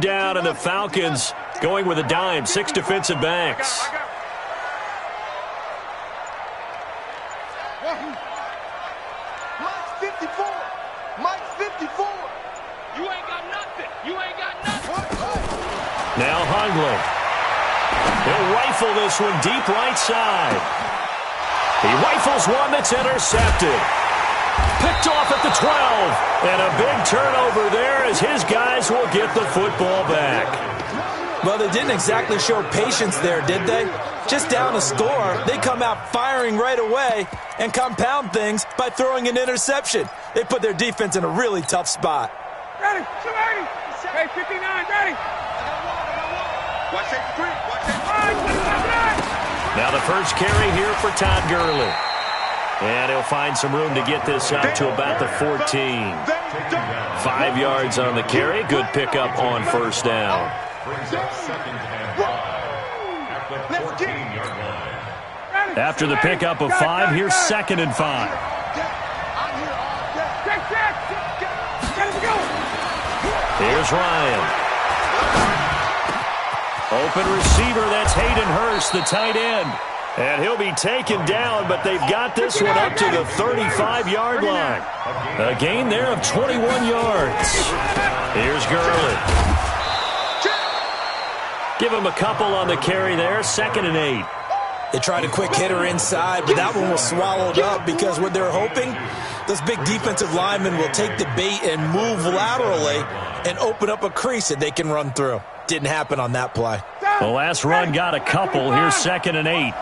down, and the Falcons going with a dime, 6 defensive backs. Mike's 54. Mike's 54. You ain't got nothing. You ain't got nothing. Now Hundley. He'll rifle this one deep right side. He rifles one that's intercepted. Picked off at the 12. And a big turnover there as his guys will get the football back. Well, they didn't exactly show patience there, did they? Just down a score, they come out firing right away and compound things by throwing an interception. They put their defense in a really tough spot. Ready, 280. Hey, 59, ready. Watch it, three. Watch it. Now the first carry here for Todd Gurley. And he'll find some room to get this out to about the 14. 5 yards on the carry. Good pickup on first down. After the pickup of 5, here's 2nd and 5. Here's Ryan. Open receiver, that's Hayden Hurst, the tight end. And he'll be taken down, but they've got this one up to the 35-yard line. A gain there of 21 yards. Here's Gurley. Give him a couple on the carry there, 2nd and 8. They tried a quick hitter inside, but that one was swallowed up because what they're hoping, those big defensive linemen will take the bait and move laterally and open up a crease that they can run through. Didn't happen on that play. The last run got a couple. Here's 2nd and 8.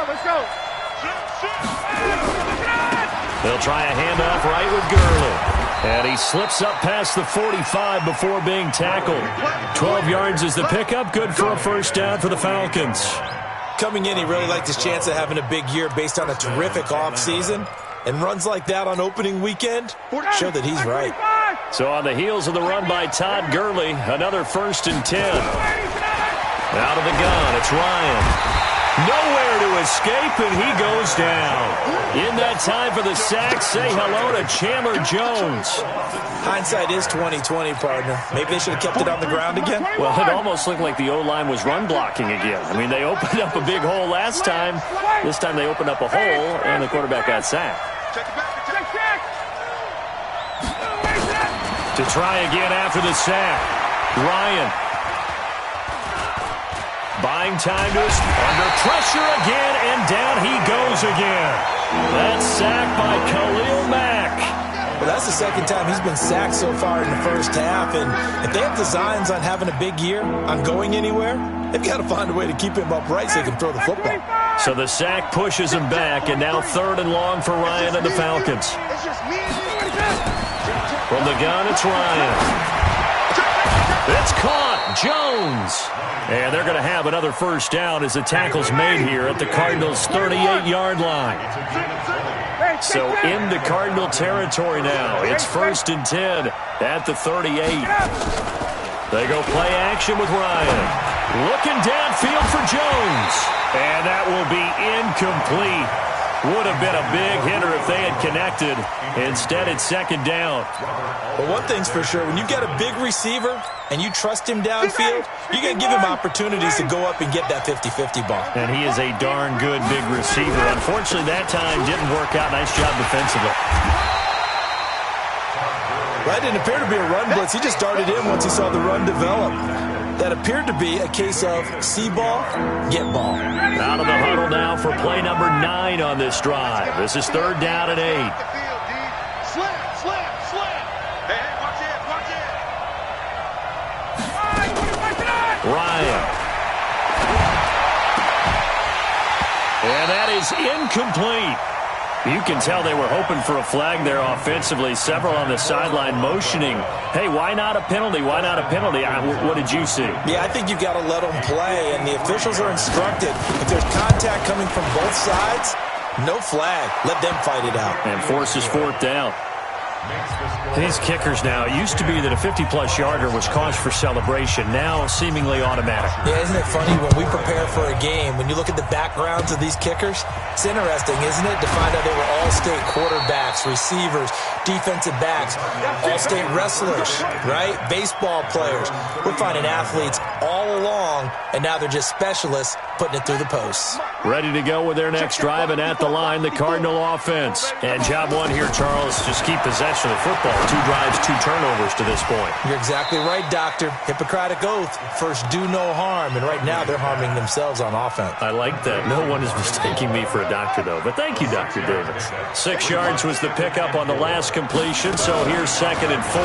Let's go. They'll try a handoff right with Gurley. And he slips up past the 45 before being tackled. 12 yards is the pickup. Good for a first down for the Falcons. Coming in, he really liked his chance of having a big year based on a terrific offseason. And runs like that on opening weekend show that he's right. So on the heels of the run by Todd Gurley, another 1st and 10. Out of the gun, it's Ryan. Nowhere to escape, and he goes down. In that time for the sack, say hello to Chandler Jones. Hindsight is 20/20, partner. Maybe they should have kept it on the ground again. Well, it almost looked like the O-line was run blocking again. I mean, they opened up a big hole last time. This time they opened up a hole, and the quarterback got sacked. To try again after the sack, Ryan. Buying time to us, under pressure again, and down he goes again. That's sacked by Khalil Mack. Well, that's the 2nd time he's been sacked so far in the first half, and if they have designs on having a big year, on going anywhere, they've got to find a way to keep him upright so they can throw the football. So the sack pushes him back, and now 3rd and long for Ryan and the Falcons. From the gun, it's Ryan. It's caught. Jones. And they're going to have another first down as the tackle's made here at the Cardinals' 38-yard line. So into Cardinal territory now. It's 1st and 10 at the 38. They go play action with Ryan. Looking downfield for Jones. And that will be incomplete. Would have been a big hitter if they had connected. Instead, it's 2nd down. Well, one thing's for sure. When you get a big receiver and you trust him downfield, you're going to give him opportunities to go up and get that 50-50 ball. And he is a darn good big receiver. Unfortunately, that time didn't work out. Nice job defensively. That didn't appear to be a run blitz. He just darted in once he saw the run develop. That appeared to be a case of see ball, get ball. Out of the huddle now for play number 9 on this drive. This is 3rd down and 8. Slam. Hey, watch it. Ryan. And that is incomplete. You can tell they were hoping for a flag there offensively. Several on the sideline motioning, hey, why not a penalty? Why not a penalty? What did you see? Yeah, I think you've got to let them play, and the officials are instructed. If there's contact coming from both sides, no flag. Let them fight it out. And forces 4th down. These kickers now, it used to be that a 50-plus yarder was cause for celebration, now seemingly automatic. Yeah, isn't it funny when we prepare for a game, when you look at the backgrounds of these kickers, it's interesting, isn't it, to find out they were all-state quarterbacks, receivers, defensive backs, all-state wrestlers, right? Baseball players. We're finding athletes all along, and now they're just specialists putting it through the posts. Ready to go with their next drive, and at the line, the Cardinal offense. And job one here, Charles, just keep possession of the football. 2 drives, 2 turnovers to this point. You're exactly right, Doctor. Hippocratic oath. First, do no harm. And right now, they're harming themselves on offense. I like that. No one is mistaking me for a doctor, though. But thank you, Dr. Davis. 6 yards was the pickup on the last completion, so here's 2nd and 4.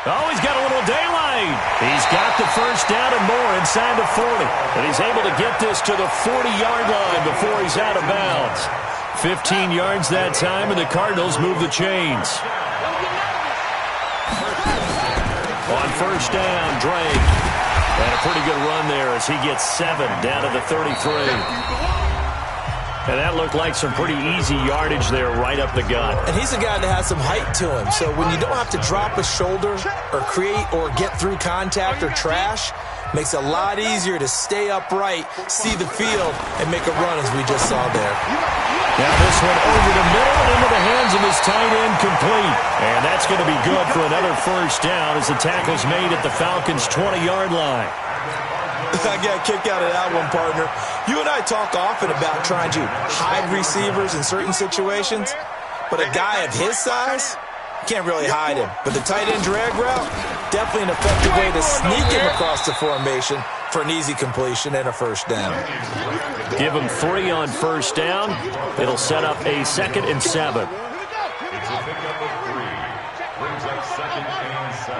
Oh, he's got a little daylight. He's got the first down and more inside the 40. And he's able to get this to the 40-yard line before he's out of bounds. 15 yards that time, and the Cardinals move the chains. On first down, Drake. And a pretty good run there as he gets 7 down to the 33. And that looked like some pretty easy yardage there right up the gut. And he's a guy that has some height to him. So when you don't have to drop a shoulder or create or get through contact or trash, makes it a lot easier to stay upright, see the field, and make a run as we just saw there. Now this one over the middle into the hands of his tight end, complete. And that's going to be good for another first down as the tackle's made at the Falcons' 20-yard line. I got a kick out of that one, partner. You and I talk often about trying to hide receivers in certain situations, but a guy of his size, you can't really hide him. But the tight end drag route, definitely an effective way to sneak him across the formation for an easy completion and a first down. Give him 3 on first down. It'll set up a 2nd and 7. Brings up 2nd and 7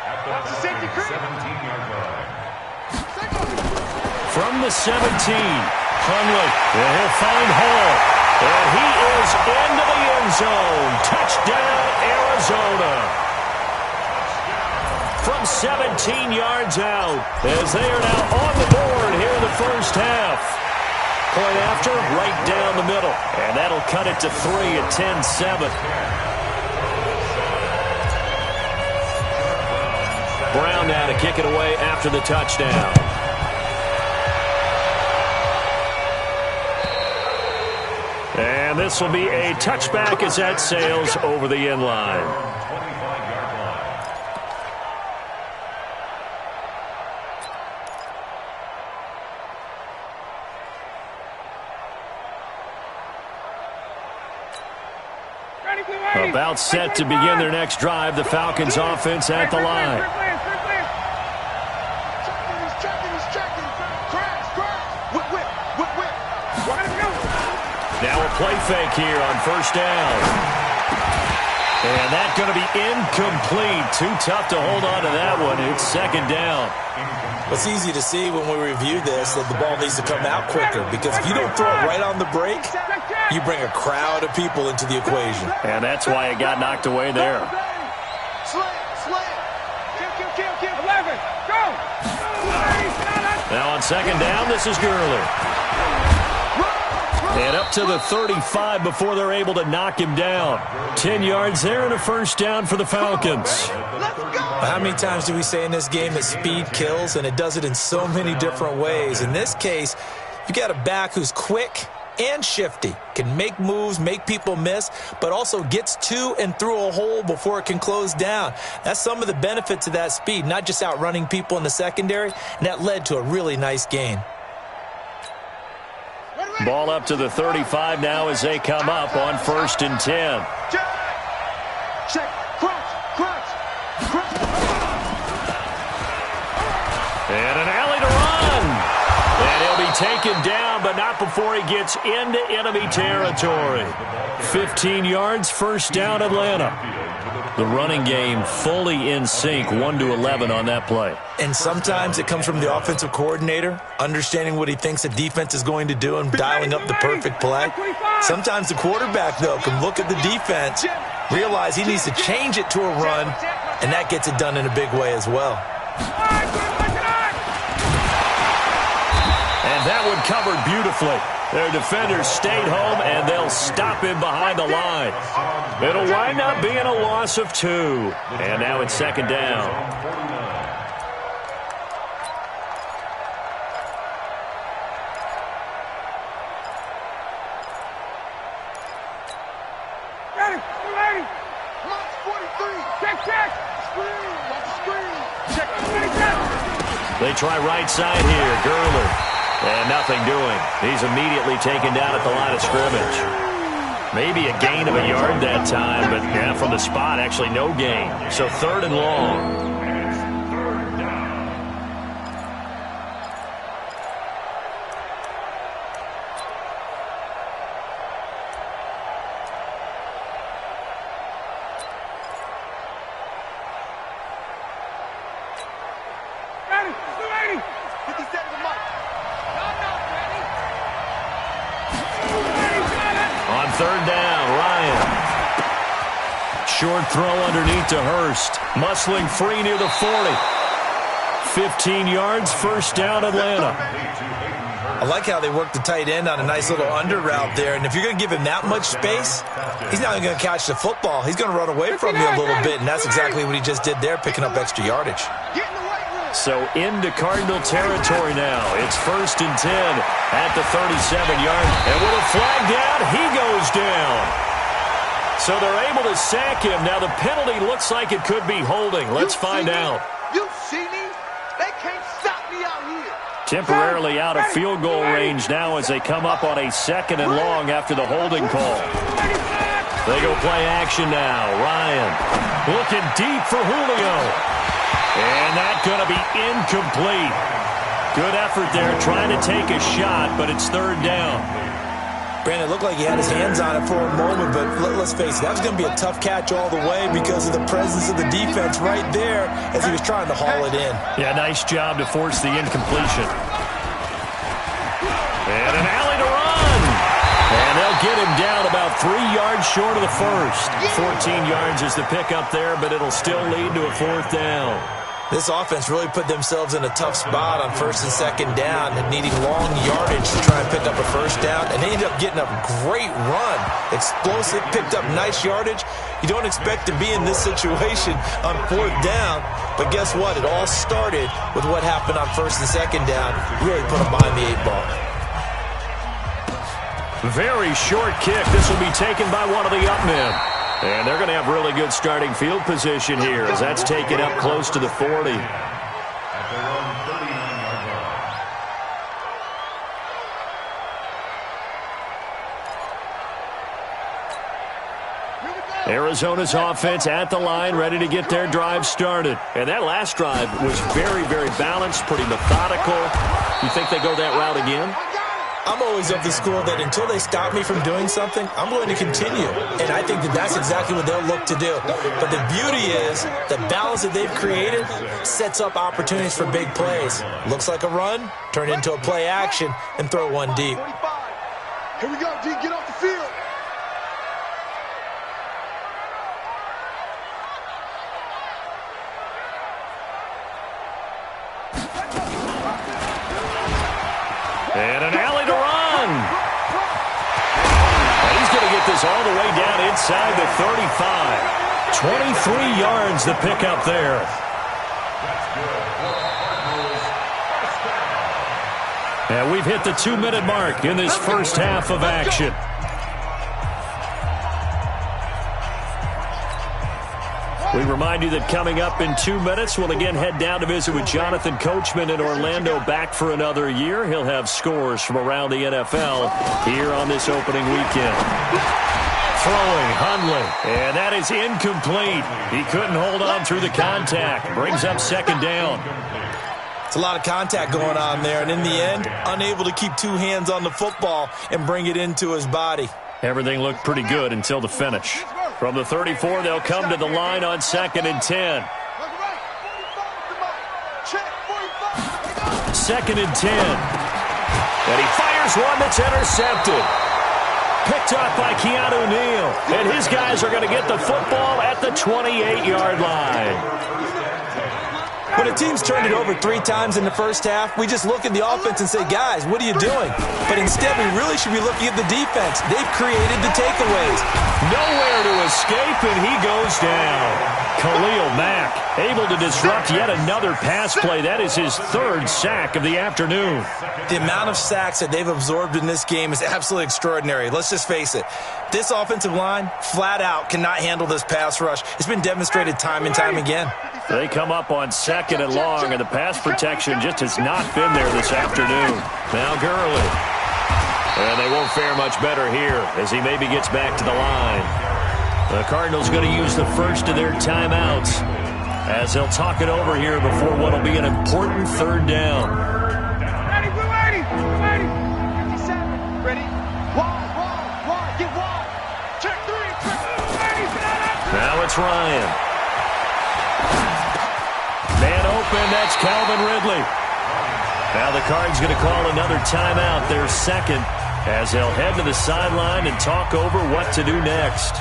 at the 17-yard line. From the 17, Hunley, and he'll find Hall. And he is into the end zone. Touchdown, Arizona. From 17 yards out, as they are now on the board here in the first half. Point after, right down the middle. And that'll cut it to 3 at 10-7. Brown now to kick it away after the touchdown. And this will be a touchback as that sails over the end line. About set to begin their next drive, the Falcons offense at the line. Now a play fake here on first down. And that's going to be incomplete. Too tough to hold on to that one. It's 2nd down. It's easy to see when we review this that the ball needs to come out quicker, because if you don't throw it right on the break, you bring a crowd of people into the equation. And that's why it got knocked away there. Now on 2nd down, this is Gurley. And up to the 35 before they're able to knock him down. 10 yards there and a first down for the Falcons. How many times do we say in this game that speed kills, and it does it in so many different ways? In this case, you got a back who's quick and shifty, can make moves, make people miss, but also gets to and through a hole before it can close down. That's some of the benefits of that speed, not just outrunning people in the secondary, and that led to a really nice gain. Ball up to the 35 now as they come up on 1st and 10. Check. Crunch. And an alley to run. And he'll be taken down, but not before he gets into enemy territory. 15 yards, first down, Atlanta. The running game fully in sync, 1-11 on that play. And sometimes it comes from the offensive coordinator, understanding what he thinks the defense is going to do and dialing up the perfect play. Sometimes the quarterback, though, can look at the defense, realize he needs to change it to a run, and that gets it done in a big way as well. And that one covered beautifully. Their defenders stayed home, and they'll stop him behind the line. It'll wind up being a loss of 2. And now it's second down. They try right side here. Gurley. And nothing doing. He's immediately taken down at the line of scrimmage. Maybe a gain of a yard that time, but yeah, from the spot, actually no gain. So 3rd and long. Short throw underneath to Hurst. Muscling free near the 40. 15 yards, first down, Atlanta. I like how they work the tight end on a nice little under route there. And if you're going to give him that much space, he's not going to catch the football. He's going to run away from you a little bit, and that's exactly what he just did there, picking up extra yardage. So into Cardinal territory now. It's 1st and 10 at the 37-yard. And with a flag down, he goes down. So they're able to sack him. Now the penalty looks like it could be holding. Let's find out. You see me? They can't stop me out here. Temporarily out of field goal range now as they come up on a 2nd and long after the holding call. They go play action now. Ryan looking deep for Julio. And that's going to be incomplete. Good effort there trying to take a shot, but it's 3rd down. Brandon, it looked like he had his hands on it for a moment, but let's face it, that was going to be a tough catch all the way because of the presence of the defense right there as he was trying to haul it in. Yeah, nice job to force the incompletion. And an alley to run. And they'll get him down about 3 yards short of the first. 14 yards is the pickup there, but it'll still lead to a 4th down. This offense really put themselves in a tough spot on 1st and 2nd down and needing long yardage to try and pick up a 1st down. And they ended up getting a great run. Explosive, picked up nice yardage. You don't expect to be in this situation on 4th down. But guess what? It all started with what happened on 1st and 2nd down. Really put them behind the 8 ball. Very short kick. This will be taken by one of the up men. And they're going to have really good starting field position here as that's taken up close to the 40. Arizona's offense at the line, ready to get their drive started. And that last drive was very, very balanced, pretty methodical. You think they go that route again? I'm always of the school that until they stop me from doing something, I'm going to continue. And I think that that's exactly what they'll look to do. But the beauty is the balance that they've created sets up opportunities for big plays. Looks like a run, turn into a play action, and throw one deep. Here we go, D. Get off the field. And an alley to run. And he's going to get this all the way down inside the 35. 23 yards the pickup there. And we've hit the 2-minute mark in this first half of action. We remind you that coming up in 2 minutes, we'll again head down to visit with Jonathan Coachman in Orlando, back for another year. He'll have scores from around the NFL here on this opening weekend. Throwing, Hundley, and that is incomplete. He couldn't hold on through the contact. Brings up 2nd down. It's a lot of contact going on there, and in the end, unable to keep 2 hands on the football and bring it into his body. Everything looked pretty good until the finish. From the 34, they'll come to the line on 2nd and 10. 2nd and 10. And he fires one that's intercepted. Picked up by Keanu Neal. And his guys are going to get the football at the 28-yard line. When When a team's turned it over 3 times in the first half, we just look at the offense and say, guys, what are you doing? But instead, we really should be looking at the defense. They've created the takeaways. Nowhere to escape, and he goes down. Khalil Mack able to disrupt yet another pass play. That is his 3rd sack of the afternoon. The amount of sacks that they've absorbed in this game is absolutely extraordinary. Let's just face it. This offensive line, flat out, cannot handle this pass rush. It's been demonstrated time and time again. They come up on 2nd and long, and the pass protection just has not been there this afternoon. Now Gurley. And they won't fare much better here as he maybe gets back to the line. The Cardinals going to use the first of their timeouts as they'll talk it over here before what will be an important 3rd down. Ready, we're ready. We're ready. 57. Ready. Wide. Get wide. Check 3. Ready. Now it's Ryan. Man open, that's Calvin Ridley. Now the Cards going to call another timeout, their 2nd, as they'll head to the sideline and talk over what to do next.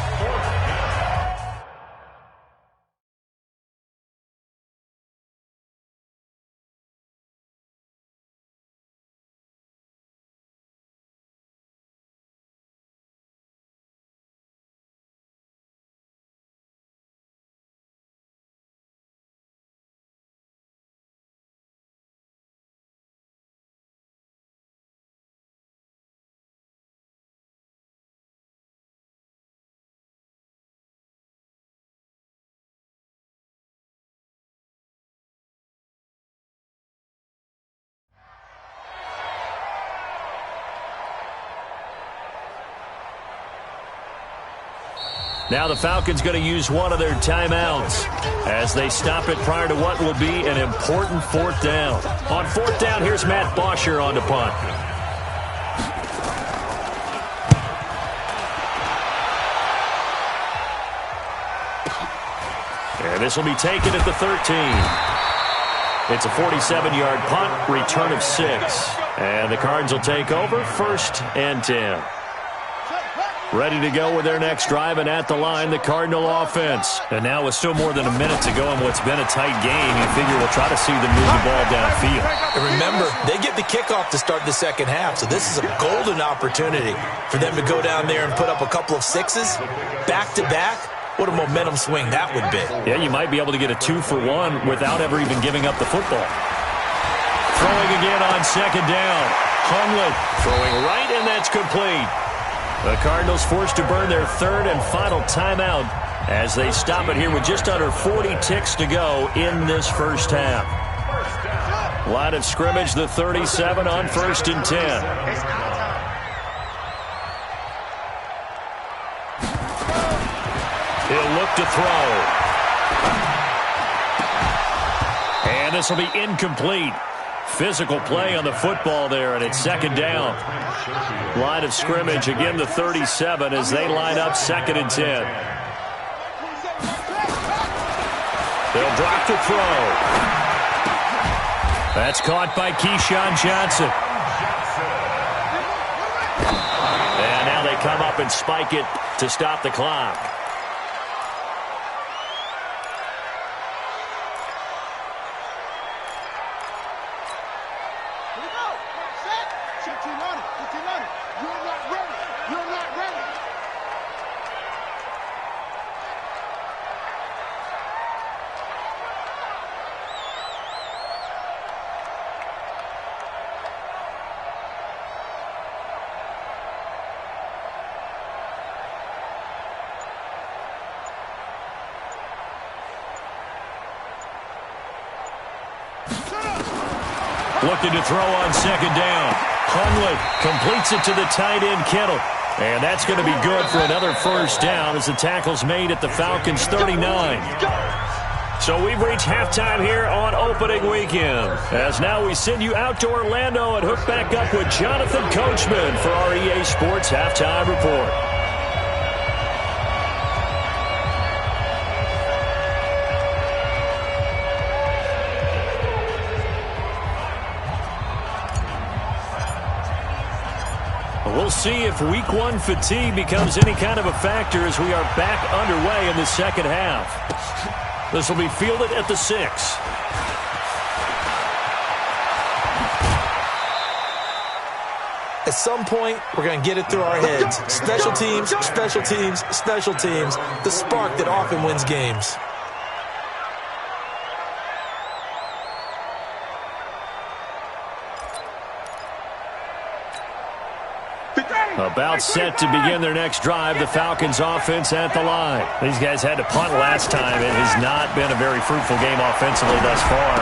Now the Falcons going to use one of their timeouts as they stop it prior to what will be an important 4th down. On 4th down, here's Matt Bosher on the punt. And this will be taken at the 13. It's a 47-yard punt, return of 6. And the Cards will take over 1st and 10. Ready to go with their next drive, and at the line, the Cardinal offense. And now with still more than a minute to go in what's been a tight game, you figure we'll try to see them move the ball downfield. And remember, they get the kickoff to start the 2nd half, so this is a golden opportunity for them to go down there and put up a couple of 6s back-to-back. What a momentum swing that would be. Yeah, you might be able to get a 2-for-1 without ever even giving up the football. Throwing again on 2nd down. Hundley throwing right, and that's complete. The Cardinals forced to burn their 3rd and final timeout as they stop it here with just under 40 ticks to go in this 1st half. Line of scrimmage, the 37 on 1st and 10. He'll look to throw. And this will be incomplete. Physical play on the football there, and it's 2nd down. Line of scrimmage, again the 37 as they line up 2nd and 10. They'll drop to throw. That's caught by Keyshawn Johnson. And now they come up and spike it to stop the clock. Looking to throw on 2nd down. Hundley completes it to the tight end, Kittle. And that's going to be good for another 1st down as the tackle's made at the Falcons' 39. So we've reached halftime here on opening weekend. As now we send you out to Orlando and hook back up with Jonathan Coachman for our EA Sports Halftime Report. We'll see if Week 1 fatigue becomes any kind of a factor as we are back underway in the 2nd half. This will be fielded at the 6. At some point, we're going to get it through our heads. Special teams, special teams, special teams. The spark that often wins games. About set to begin their next drive, the Falcons offense at the line. These guys had to punt last time. It has not been a very fruitful game offensively thus far.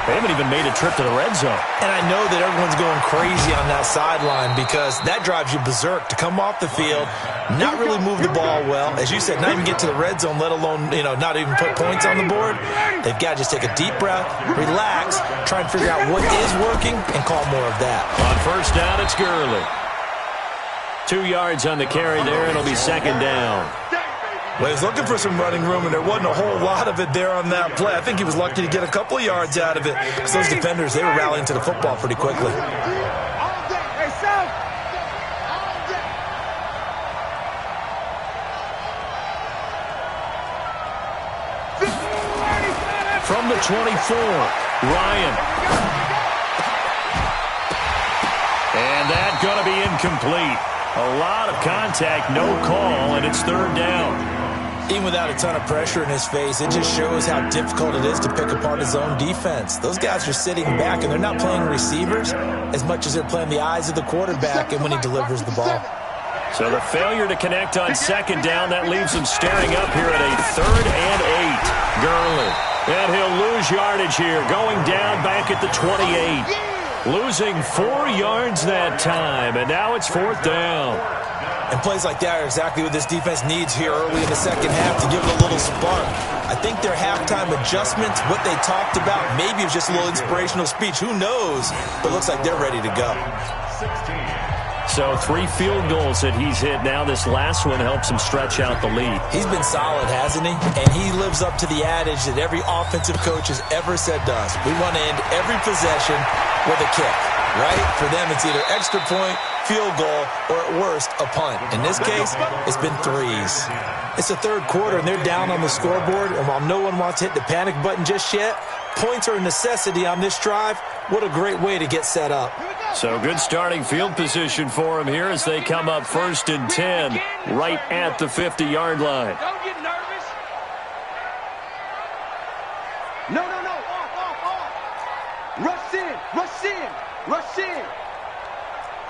They haven't even made a trip to the red zone. And I know that everyone's going crazy on that sideline because that drives you berserk to come off the field, not really move the ball well. As you said, not even get to the red zone, let alone, not even put points on the board. They've got to just take a deep breath, relax, try and figure out what is working, and call more of that. On first down, it's Gurley. 2 yards on the carry there. It'll be second down. Well, he was looking for some running room, and there wasn't a whole lot of it there on that play. I think he was lucky to get a couple of yards out of it because those defenders, they were rallying to the football pretty quickly. From the 24, Ryan. And that's going to be incomplete. A lot of contact, no call, and it's third down. Even without a ton of pressure in his face, it just shows how difficult it is to pick apart his own defense. Those guys are sitting back, and they're not playing receivers as much as they're playing the eyes of the quarterback and when he delivers the ball. So the failure to connect on second down, that leaves him staring up here at a 3rd and 8. Gurley. And he'll lose yardage here, going down back at the 28. Losing 4 yards that time, and now it's 4th down. And plays like that are exactly what this defense needs here early in the second half to give it a little spark. I think their halftime adjustments, what they talked about, maybe it was just a little inspirational speech. Who knows? But it looks like they're ready to go. So 3 field goals that he's hit now. This last one helps him stretch out the lead. He's been solid, hasn't he? And he lives up to the adage that every offensive coach has ever said to us. We want to end every possession with a kick, right? For them, it's either extra point, field goal, or at worst, a punt. In this case, it's been 3s. It's the third quarter, and they're down on the scoreboard. And while no one wants to hit the panic button just yet, points are a necessity on this drive. What a great way to get set up. So good starting field position for him here as they come up 1st and 10 right at the 50-yard line. Don't get nervous. No. Off. Rush in.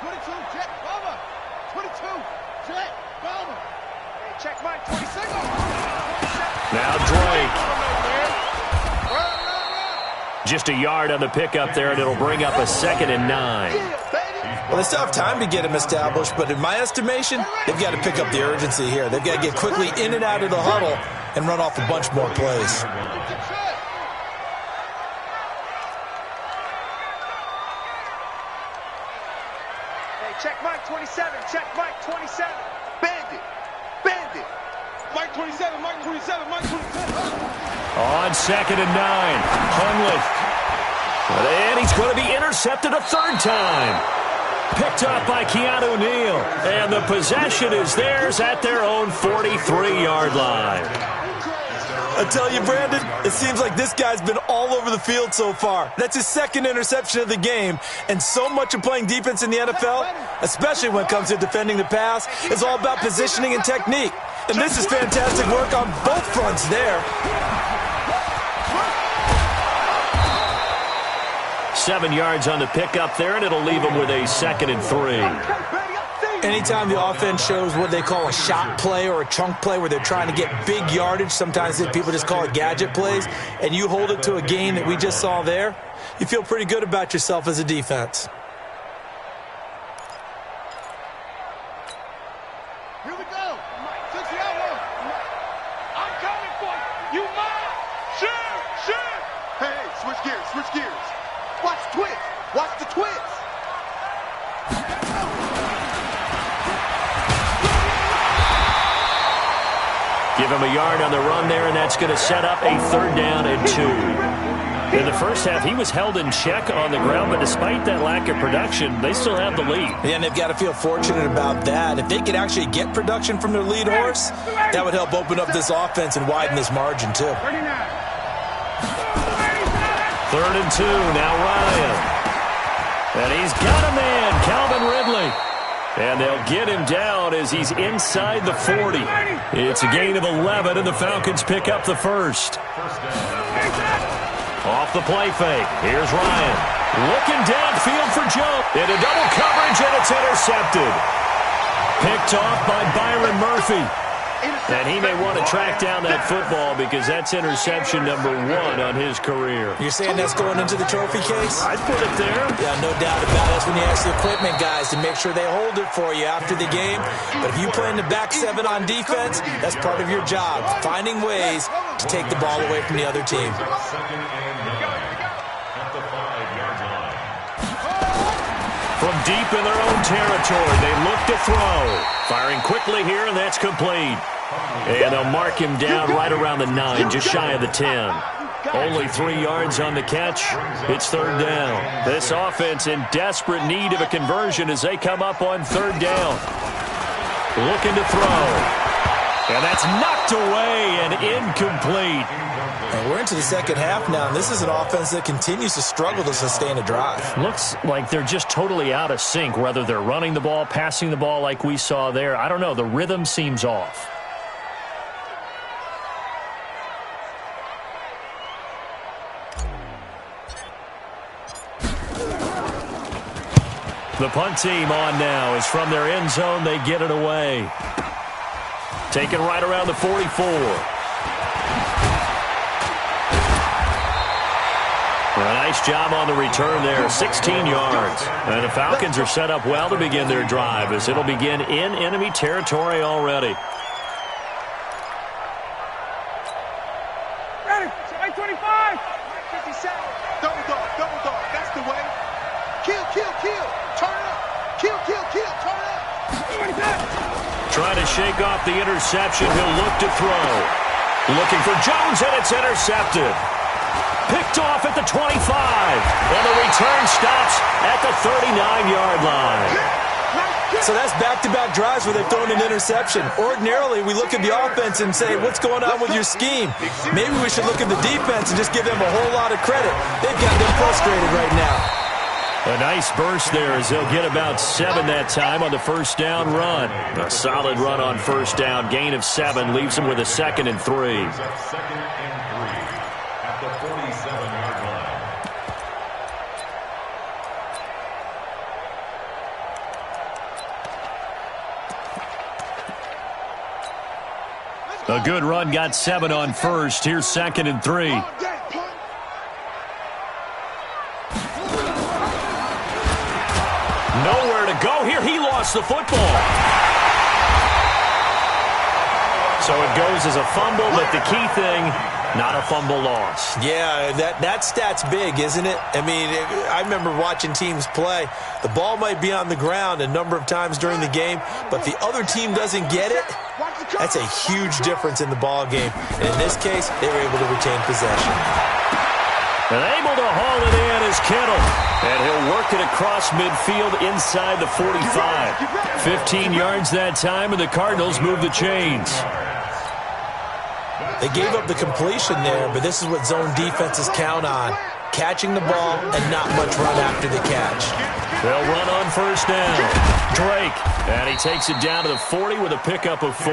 22, check, bomber. 22, check, bomber. Hey, check Mike, 26. Now Drake. Just a yard on the pickup there, and it'll bring up a 2nd and 9. Well, they still have time to get him established, but in my estimation, they've got to pick up the urgency here. They've got to get quickly in and out of the huddle and run off a bunch more plays. Hey, check Mike, 27. Check Mike, 27. Bandit. Mike 27. On 2nd and 9, Hundley. And he's going to be intercepted a 3rd time. Picked up by Keanu Neal. And the possession is theirs at their own 43-yard line. I tell you, Brandon, it seems like this guy's been all over the field so far. That's his 2nd interception of the game. And so much of playing defense in the NFL, especially when it comes to defending the pass, is all about positioning and technique. And this is fantastic work on both fronts there. 7 yards on the pickup there, and it'll leave him with a 2nd and 3. Anytime the offense shows what they call a shot play or a chunk play where they're trying to get big yardage, sometimes people just call it gadget plays, and you hold it to a gain that we just saw there, you feel pretty good about yourself as a defense. Here we go. 6 yard. I'm coming for you. You mine. Shoot. Hey, switch gears. Watch the twist. Give him a yard on the run there, and that's going to set up a 3rd down and 2. In the first half, he was held in check on the ground, but despite that lack of production, they still have the lead. Yeah, and they've got to feel fortunate about that. If they could actually get production from their lead horse, that would help open up this offense and widen this margin, too. 3rd and 2, now Ryan. And he's got a man Calvin Ridley. And they'll get him down as he's inside the 40. It's a gain of 11, and the Falcons pick up the first. Off the play fake. Here's Ryan. Looking downfield for Joe. Into double coverage, and it's intercepted. Picked off by Byron Murphy. And he may want to track down that football because that's interception number 1 on his career. You're saying that's going into the trophy case? I'd put it there. Yeah, no doubt about it. That's when you ask the equipment guys to make sure they hold it for you after the game. But if you play in the back 7 on defense, that's part of your job, finding ways to take the ball away from the other team. From deep in their own territory, they look to throw. Firing quickly here, and that's complete. And they'll mark him down right around the 9, just shy of the 10. Only 3 yards on the catch. It's third down. This offense in desperate need of a conversion as they come up on third down. Looking to throw. And that's knocked away and incomplete. And we're into the second half now, and this is an offense that continues to struggle to sustain a drive. Looks like they're just totally out of sync, whether they're running the ball, passing the ball like we saw there. I don't know. The rhythm seems off. The punt team on now is from their end zone. They get it away. Taken right around the 44. A nice job on the return there, 16 yards. And the Falcons are set up well to begin their drive as it'll begin in enemy territory already. Ready, 25. 57. Double dog, that's the way. Kill, turn up. Kill, turn up. Trying to shake off the interception, he'll look to throw. Looking for Jones, and it's intercepted. Picked off at the 25, and the return stops at the 39-yard line. So that's back-to-back drives where they've thrown an interception. Ordinarily, we look at the offense and say, what's going on with your scheme? Maybe we should look at the defense and just give them a whole lot of credit. They've got them frustrated right now. A nice burst there as they'll get about 7 that time on the first down run. A solid run on first down. Gain of 7 leaves them with a 2nd and 3. A good run, got 7 on first. Here's 2nd and 3. Nowhere to go here. He lost the football. So it goes as a fumble, but the key thing, not a fumble loss. Yeah, that stat's big, isn't it? I mean, I remember watching teams play. The ball might be on the ground a number of times during the game, but the other team doesn't get it. That's a huge difference in the ball game. And in this case, they were able to retain possession. And able to haul it in is Kittle. And he'll work it across midfield inside the 45. 15 yards that time, and the Cardinals move the chains. They gave up the completion there, but this is what zone defenses count on. Catching the ball and not much run after the catch. They'll run on first down. Drake. And he takes it down to the 40 with a pickup of 4.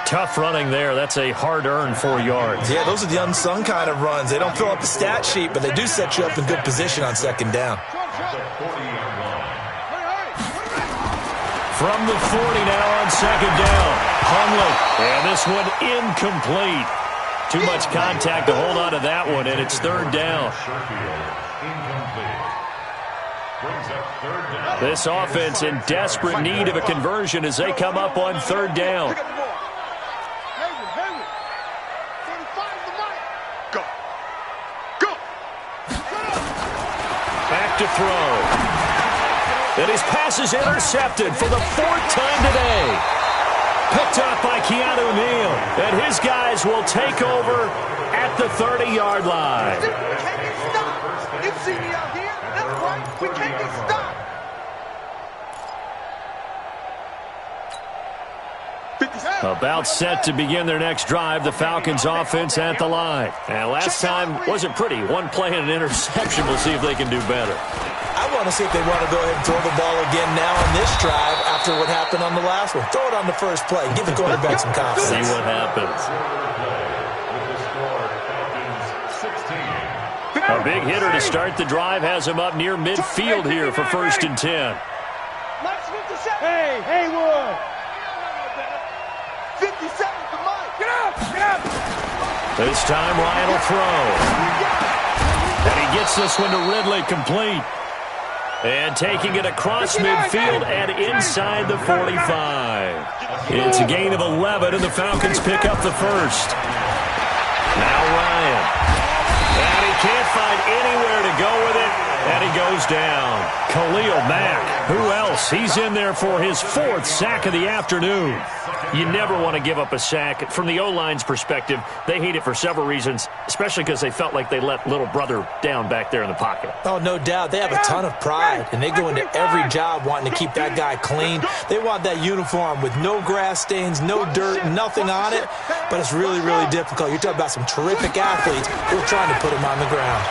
Tough running there. That's a hard-earned 4 yards. Yeah, those are the unsung kind of runs. They don't fill up the stat sheet, but they do set you up in good position on second down. From the 40 now on second down. Hundley. And this one incomplete. Too much contact to hold on to that one, and it's third down. This offense in desperate need of a conversion as they come up on third down. Back to throw. And his pass is intercepted for the 4th time today. Picked up by Keanu Neal. And his guys will take over at the 30-yard line. We can't get stopped. You see me out here. That's right. We can't get stopped. 57. About set to begin their next drive, the Falcons offense at the line. And last time wasn't pretty. One play and an interception. We'll see if they can do better. I want to see if they want to go ahead and throw the ball again now on this drive after what happened on the last one. Throw it on the first play. Give the quarterback some confidence. See what happens. A big hitter to start the drive has him up near midfield here for 1st and 10. Hey, Haywood. 57 for Mike. Get up. This time Ryan will throw. And he gets this one to Ridley, complete. And taking it across midfield and inside the 45. It's a gain of 11, and the Falcons pick up the first. Now Ryan. And he can't find anywhere to go with it, and he goes down. Khalil Mack, who else? He's in there for his 4th sack of the afternoon. You never want to give up a sack. From the O-line's perspective, they hate it for several reasons, especially because they felt like they let little brother down back there in the pocket. Oh, no doubt. They have a ton of pride, and they go into every job wanting to keep that guy clean. They want that uniform with no grass stains, no dirt, nothing on it, but it's really, really difficult. You're talking about some terrific athletes who are trying to put him on the ground.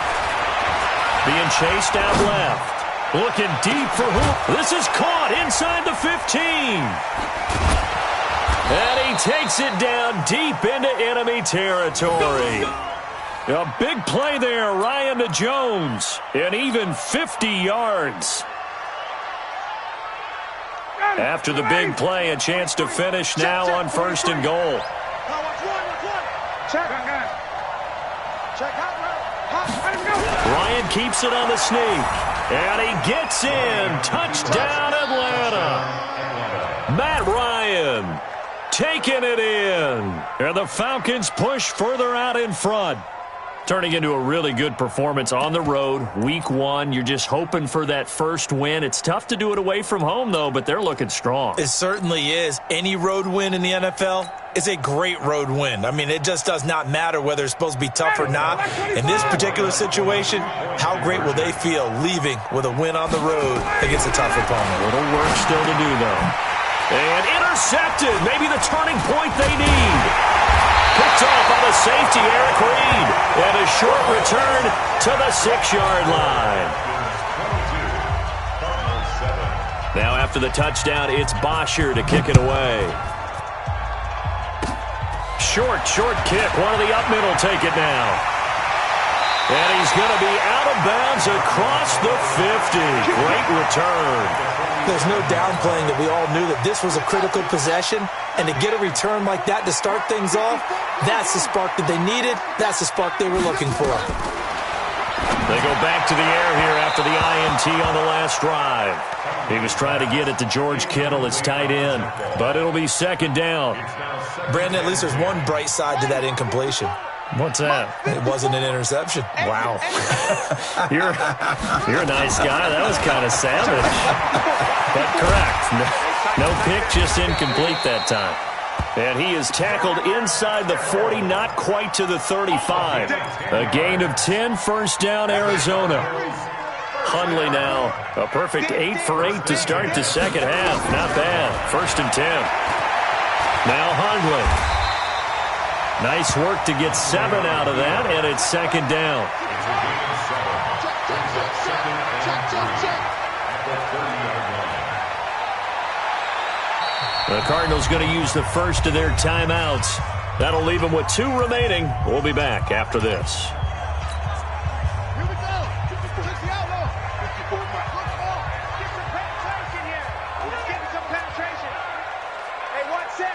Being chased out left. Looking deep for who? This is caught inside the 15. And he takes it down deep into enemy territory. A big play there, Ryan to Jones. And even 50 yards. After the big play, a chance to finish now on 1st and goal. Ryan keeps it on the sneak. And he gets in. Touchdown, Atlanta. Matt Ryan taking it in. And the Falcons push further out in front. Turning into a really good performance on the road. Week 1, you're just hoping for that first win. It's tough to do it away from home, though, but they're looking strong. It certainly is. Any road win in the NFL is a great road win. I mean, it just does not matter whether it's supposed to be tough or not. In this particular situation, how great will they feel leaving with a win on the road against a tough opponent? A little work still to do, though. And intercepted. Maybe the turning point they need. Picked off by the safety, Eric Reed. And a short return to the 6-yard line. Now after the touchdown, it's Bosher to kick it away. Short kick. One of the up middle take it now. And he's going to be out of bounds across the 50. Great return. There's no downplaying that we all knew that this was a critical possession, and to get a return like that to start things off, that's the spark that they needed. That's the spark they were looking for. They go back to the air here after the INT on the last drive. He was trying to get it to George Kittle, its tight end, but it'll be 2nd down. Brandon, at least there's one bright side to that incompletion. What's that? It wasn't an interception. Wow. You're a nice guy. That was kind of savage. But correct. No pick, just incomplete that time. And he is tackled inside the 40, not quite to the 35. A gain of 10, 1st down, Arizona. Hundley now, a perfect 8 for 8 to start the second half. Not bad. 1st and 10. Now Hundley. Nice work to get 7 out of that, and it's 2nd down. The Cardinals going to use the first of their timeouts. That'll leave them with 2 remaining. We'll be back after this. Here we go. Check the elbow. Get some penetration here. Let's get some penetration. Hey, one set.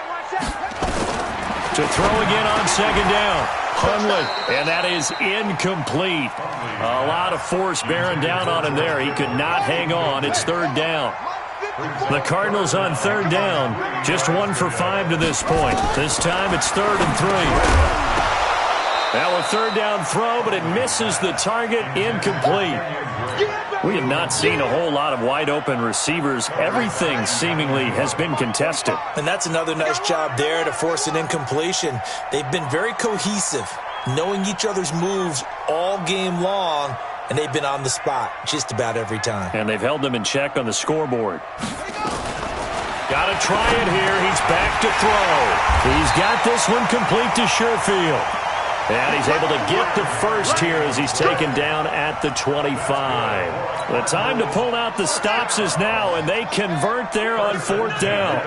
To throw again on 2nd down. Hundley, and that is incomplete. A lot of force bearing down on him there. He could not hang on. It's 3rd down. The Cardinals on 3rd down. Just 1 for 5 to this point. This time it's 3rd and 3. Now a 3rd down throw, but it misses the target. Incomplete. We have not seen a whole lot of wide open receivers. Everything seemingly has been contested. And that's another nice job there to force an incompletion. They've been very cohesive, knowing each other's moves all game long, and they've been on the spot just about every time. And they've held them in check on the scoreboard. Got to try it here. He's back to throw. He's got this one complete to Sherfield. And he's able to get the first here as he's taken down at the 25. The time to pull out the stops is now, and they convert there on 4th down.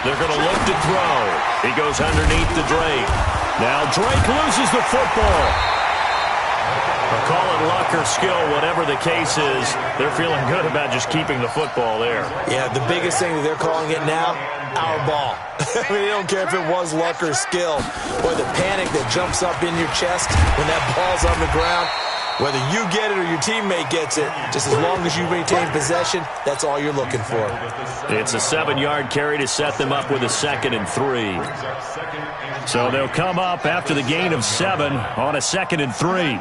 They're going to look to throw. He goes underneath to Drake. Now Drake loses the football. They'll call it luck or skill, whatever the case is. They're feeling good about just keeping the football there. Yeah, the biggest thing that they're calling it now, our ball. I mean, they don't care if it was luck or skill, or the panic that jumps up in your chest when that ball's on the ground. Whether you get it or your teammate gets it, just as long as you maintain possession, that's all you're looking for. It's a 7-yard carry to set them up with a 2nd and 3. So they'll come up after the gain of 7 on a 2nd and 3.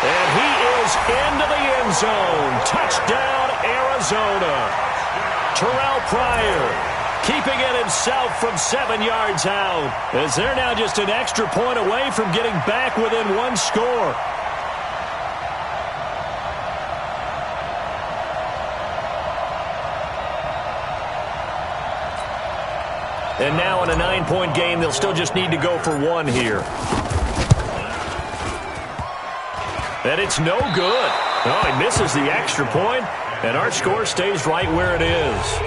And he is into the end zone. Touchdown, Arizona. Terrell Pryor keeping it himself from 7 yards out, as they're now just an extra point away from getting back within 1 score. And now in a 9-point game, they'll still just need to go for 1 here. And it's no good. Oh, he misses the extra point, and our score stays right where it is.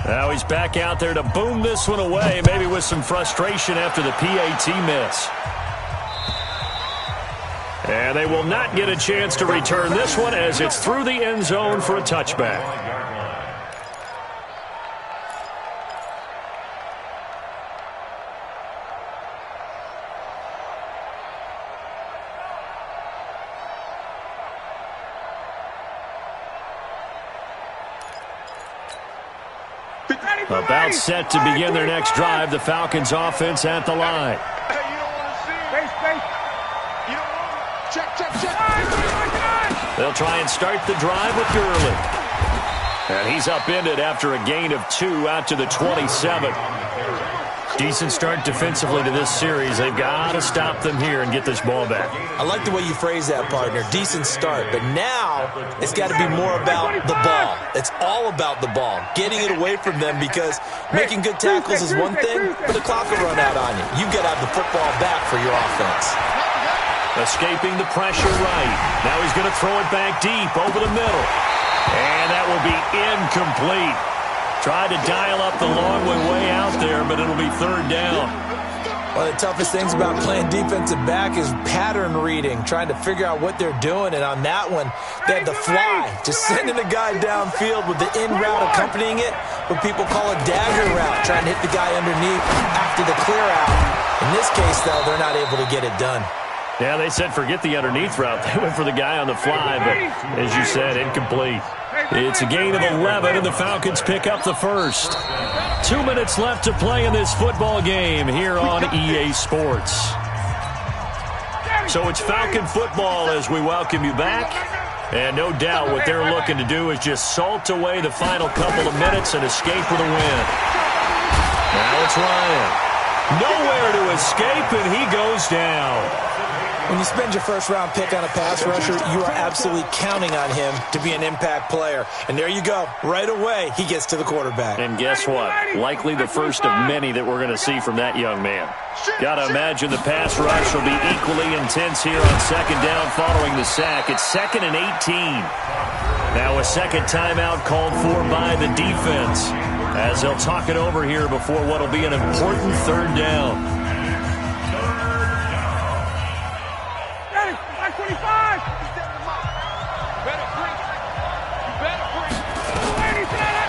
Now he's back out there to boom this one away, maybe with some frustration after the PAT miss. And they will not get a chance to return this one as it's through the end zone for a touchback. About set to begin their next drive, the Falcons offense at the line. Hey, you don't want to see it. Space. You don't want to. Check. They'll try and start the drive with Gurley. And he's upended after a gain of 2 out to the 27. Decent start defensively to this series. They've got to stop them here and get this ball back. I like the way you phrase that, partner. Decent start. But now it's got to be more about the ball. It's all about the ball. Getting it away from them, because making good tackles is one thing, but the clock will run out on you. You've got to have the football back for your offense. Escaping the pressure right. Now he's going to throw it back deep over the middle. And that will be incomplete. Tried to dial up the long way out there, but it'll be 3rd down. One of the toughest things about playing defensive back is pattern reading, trying to figure out what they're doing. And on that one, they had the fly, just sending a guy downfield with the in route accompanying it, what people call a dagger route, trying to hit the guy underneath after the clear out. In this case, though, they're not able to get it done. Yeah, they said forget the underneath route. They went for the guy on the fly, but as you said, incomplete. It's a gain of 11, and the Falcons pick up the first. 2 minutes left to play in this football game here on EA Sports. So it's Falcon football as we welcome you back. And no doubt what they're looking to do is just salt away the final couple of minutes and escape with a win. Now it's Ryan. Nowhere to escape, and he goes down. When you spend your first-round pick on a pass rusher, you are absolutely counting on him to be an impact player. And there you go. Right away, he gets to the quarterback. And guess what? Likely the first of many that we're going to see from that young man. Got to imagine the pass rush will be equally intense here on 2nd down following the sack. It's 2nd and 18. Now a second timeout called for by the defense, as they'll talk it over here before what will be an important 3rd down.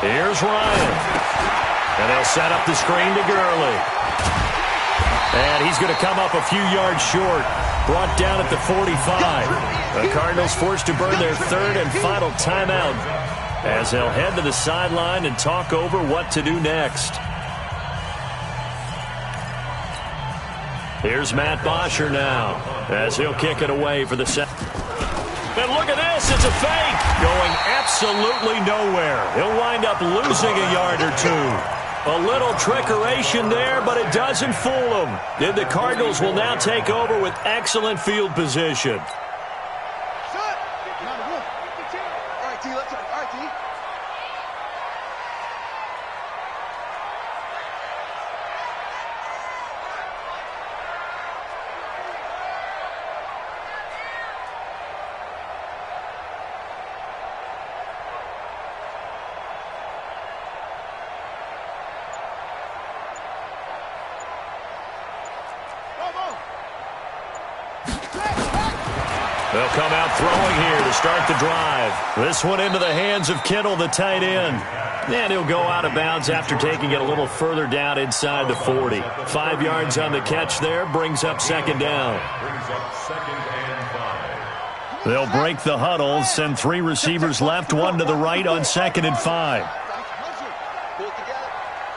Here's Ryan. And they'll set up the screen to Gurley. And he's going to come up a few yards short. Brought down at the 45. The Cardinals forced to burn their third and final timeout as they'll head to the sideline and talk over what to do next. Here's Matt Bosher now as he'll kick it away for the set. And look at this. It's a fake. Going absolutely nowhere. He'll wind up losing a yard or two. A little trickeration there, but it doesn't fool them. And the Cardinals will now take over with excellent field position. They'll come out throwing here to start the drive. This one into the hands of Kittle, the tight end. And he'll go out of bounds after taking it a little further down inside the 40. 5 yards on the catch there, brings up second down. They'll break the huddle, send 3 receivers left, 1 to the right on 2nd and 5.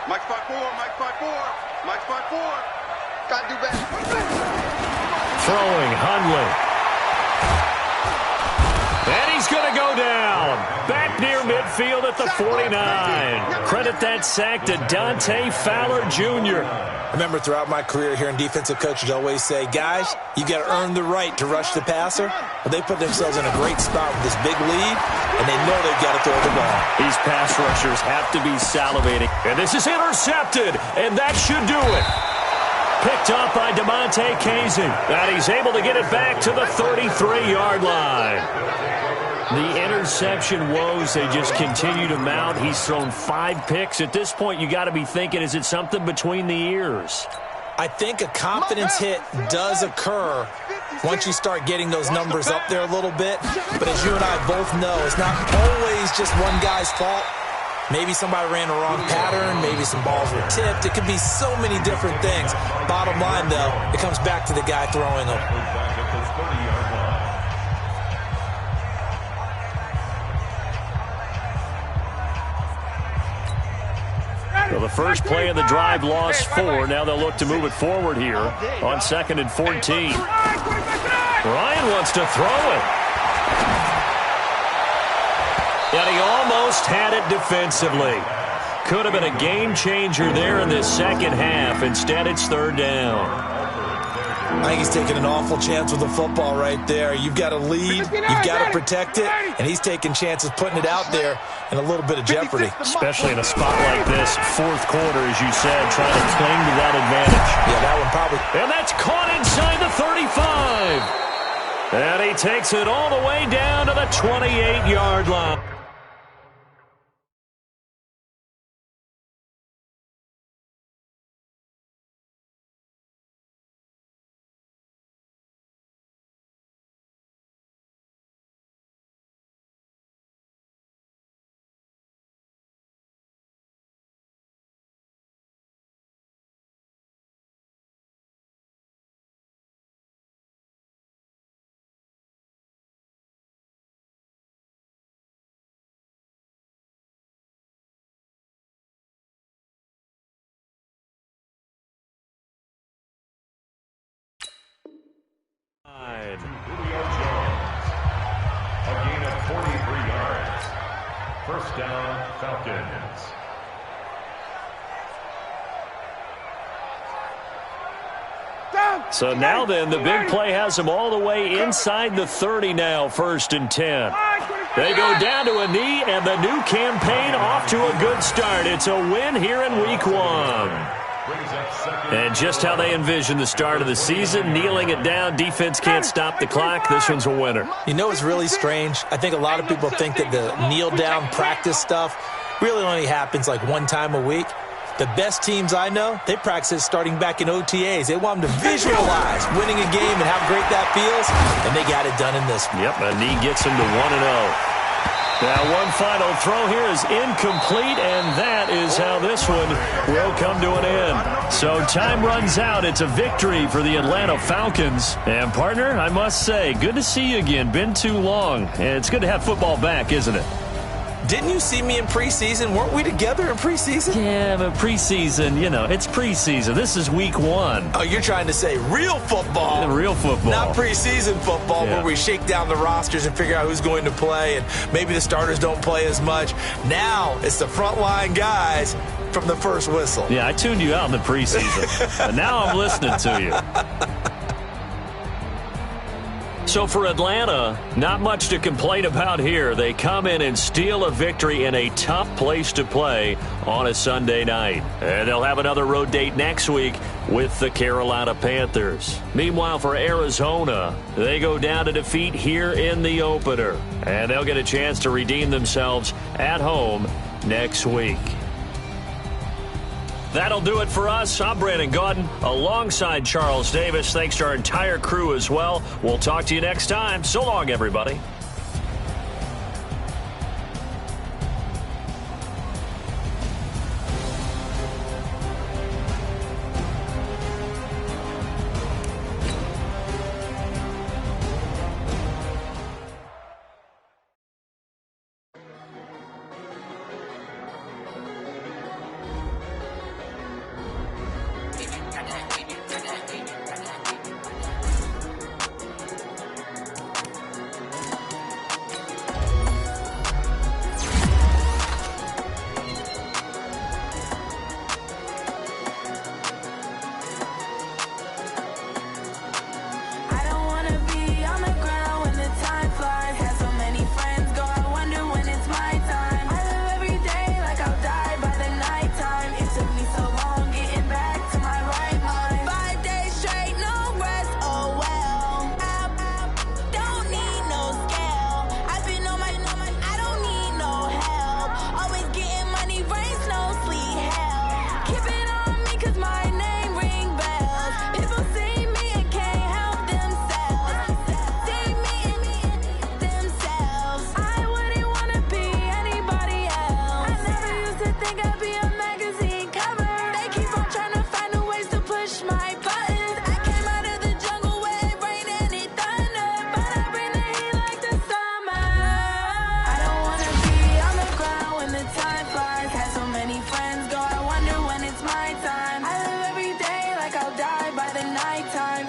Mike 5-4, Mike 5-4, Mike 5-4. Got to do better. Throwing, Hundley. And he's going to go down. Back near midfield at the 49. Credit that sack to Dante Fowler Jr. I remember throughout my career hearing defensive coaches always say, guys, you got to earn the right to rush the passer. But they put themselves in a great spot with this big lead, and they know they've got to throw the ball. These pass rushers have to be salivating. And this is intercepted, and that should do it. Picked up by DeMonte Casey. And he's able to get it back to the 33-yard line. The interception woes, they just continue to mount. He's thrown 5 picks. At this point, you got to be thinking, is it something between the ears? I think a confidence hit does occur once you start getting those numbers up there a little bit. But as you and I both know, it's not always just one guy's fault. Maybe somebody ran the wrong pattern. Maybe some balls were tipped. It could be so many different things. Bottom line, though, it comes back to the guy throwing them. Well, the first play of the drive lost 4. Now they'll look to move it forward here on 2nd and 14. Ryan wants to throw it. And he almost had it defensively. Could have been a game changer there in this second half. Instead, it's 3rd down. I think he's taking an awful chance with the football right there. You've got to lead, you've got to protect it, and he's taking chances putting it out there in a little bit of jeopardy. Especially in a spot like this, 4th quarter, as you said, trying to cling to that advantage. Yeah, that one probably. And that's caught inside the 35. And he takes it all the way down to the 28-yard line. Julio Jones, a gain of 43 yards. First down, Falcons. So now then, the big play has them all the way inside the 30 now, 1st and 10. They go down to a knee, and the new campaign off to a good start. It's a win here in Week 1. And just how they envision the start of the season, kneeling it down, defense can't stop the clock. This one's a winner. You know what's really strange? I think a lot of people think that the kneel-down practice stuff really only happens like 1 time a week. The best teams I know, they practice it starting back in OTAs. They want them to visualize winning a game and how great that feels, and they got it done in this one. Yep, a knee gets them to 1-0. Now one final throw here is incomplete, and that is how this one will come to an end. So time runs out. It's a victory for the Atlanta Falcons. And, partner, I must say, good to see you again. Been too long. And it's good to have football back, isn't it? Didn't you see me in preseason? Weren't we together in preseason? Yeah, but preseason, it's preseason. This is week 1. Oh, you're trying to say real football. Yeah, real football. Not preseason football where we shake down the rosters and figure out who's going to play, and maybe the starters don't play as much. Now it's the frontline guys from the first whistle. Yeah, I tuned you out in the preseason. But now I'm listening to you. So for Atlanta, not much to complain about here. They come in and steal a victory in a tough place to play on a Sunday night. And they'll have another road date next week with the Carolina Panthers. Meanwhile, for Arizona, they go down to defeat here in the opener. And they'll get a chance to redeem themselves at home next week. That'll do it for us. I'm Brandon Gaudin alongside Charles Davis. Thanks to our entire crew as well. We'll talk to you next time. So long, everybody.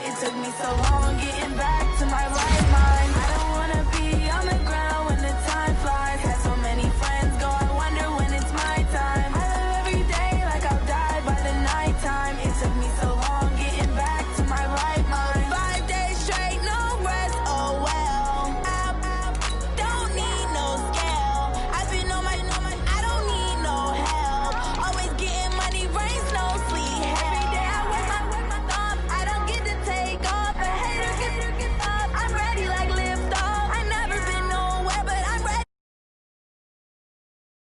It took me so long getting back.